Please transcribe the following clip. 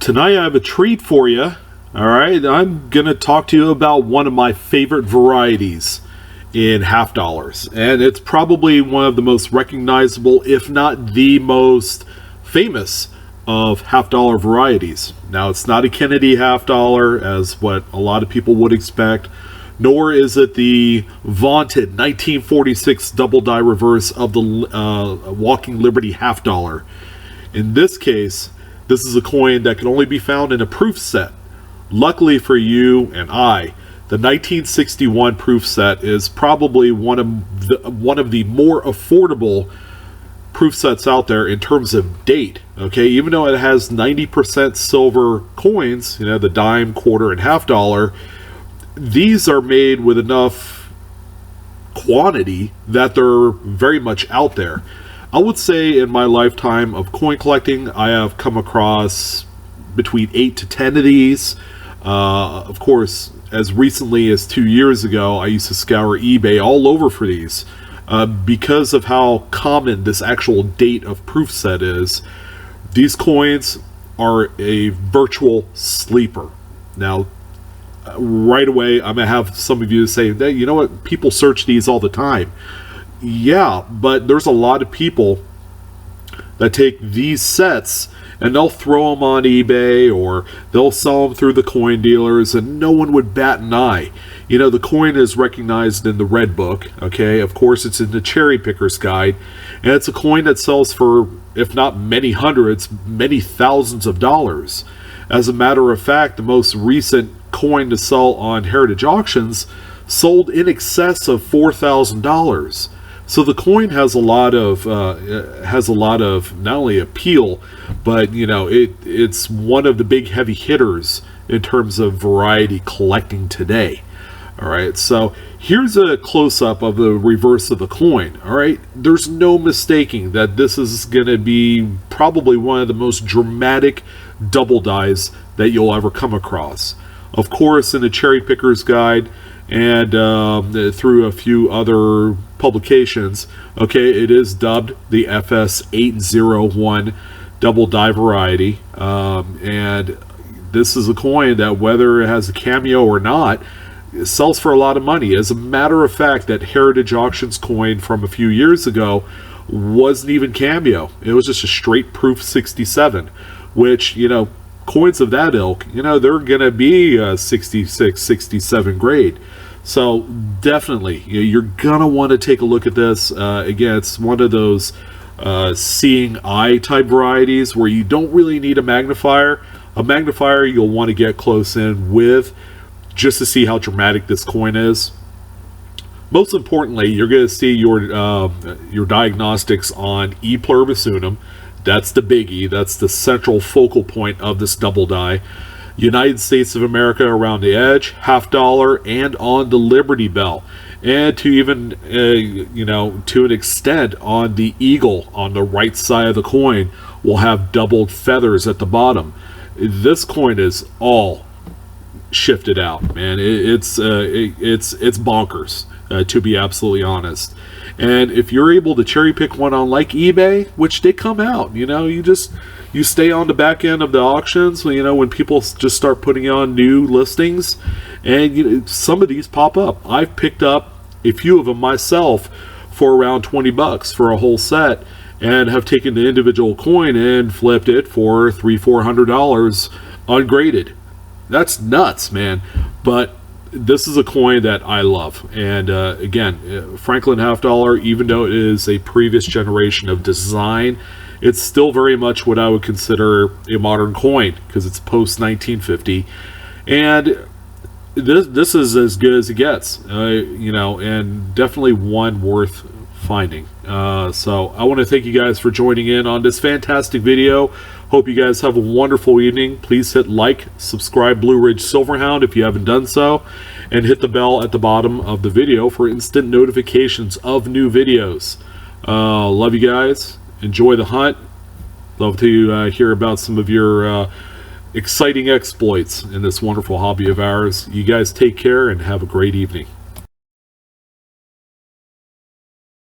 Tonight I have a treat for you. All right, I'm going to talk to you about one of my favorite varieties in half dollars. And it's probably one of the most recognizable, if not the most famous of half dollar varieties. Now, it's not a Kennedy half dollar as what a lot of people would expect, nor is it the vaunted 1946 double die reverse of the Walking Liberty half dollar. In this case, this is a coin that can only be found in a proof set. Luckily for you and I, the 1961 proof set is probably one of the more affordable proof sets out there in terms of date. Okay, even though it has 90% silver coins, you know, the dime, quarter, and half dollar, these are made with enough quantity that they're very much out there. I would say in my lifetime of coin collecting, I have come across between 8 to 10 of these. Of course, as recently as 2 years ago, I used to scour eBay all over for these. Because of how common this actual date of proof set is, these coins are a virtual sleeper. Now, right away, I'm going to have some of you say, hey, you know what, people search these all the time. Yeah, but there's a lot of people that take these sets and they'll throw them on eBay or they'll sell them through the coin dealers and no one would bat an eye. You know, the coin is recognized in the Red Book, okay? Of course, it's in the Cherry Picker's Guide, and it's a coin that sells for, if not many hundreds, many thousands of dollars. As a matter of fact, the most recent coin to sell on Heritage Auctions sold in excess of $4,000. So the coin has a lot of not only appeal, but you know it's one of the big heavy hitters in terms of variety collecting today. All right, so here's a close-up of the reverse of the coin. All right, there's no mistaking that this is going to be probably one of the most dramatic double dies that you'll ever come across. Of course, in the Cherry Picker's Guide and through a few other publications, okay, it is dubbed the FS801 double die variety, and this is a coin that, whether it has a cameo or not, it sells for a lot of money. As a matter of fact, that Heritage Auctions coin from a few years ago wasn't even cameo. It was just a straight proof 67, which, you know, coins of that ilk, you know, they're going to be 66, 67 grade. So definitely, you're going to want to take a look at this. Again, it's one of those seeing eye type varieties where you don't really need a magnifier. A magnifier you'll want to get close in with just to see how dramatic this coin is. Most importantly, you're going to see your diagnostics on E pluribus unum. That's the biggie. That's the central focal point of this double die. United States of America around the edge, half dollar, and on the Liberty Bell. And to even, you know, to an extent on the eagle on the right side of the coin will have doubled feathers at the bottom. This coin is all shifted out, man. It's bonkers, to be absolutely honest. And if you're able to cherry pick one on like eBay, which they come out, you know, you stay on the back end of the auctions, you know, when people just start putting on new listings, and you know, some of these pop up. I've picked up a few of them myself for around $20 for a whole set, and have taken the individual coin and flipped it for $300-400 ungraded. That's nuts, man. But this is a coin that I love. And again, Franklin half dollar, even though it is a previous generation of design, it's still very much what I would consider a modern coin because it's post 1950. And this is as good as it gets, you know, and definitely one worth finding. So I want to thank you guys for joining in on this fantastic video. Hope you guys have a wonderful evening. Please hit like, subscribe Blue Ridge Silverhound if you haven't done so, and hit the bell at the bottom of the video for instant notifications of new videos. Love you guys. Enjoy the hunt. Love to hear about some of your exciting exploits in this wonderful hobby of ours. You guys take care and have a great evening.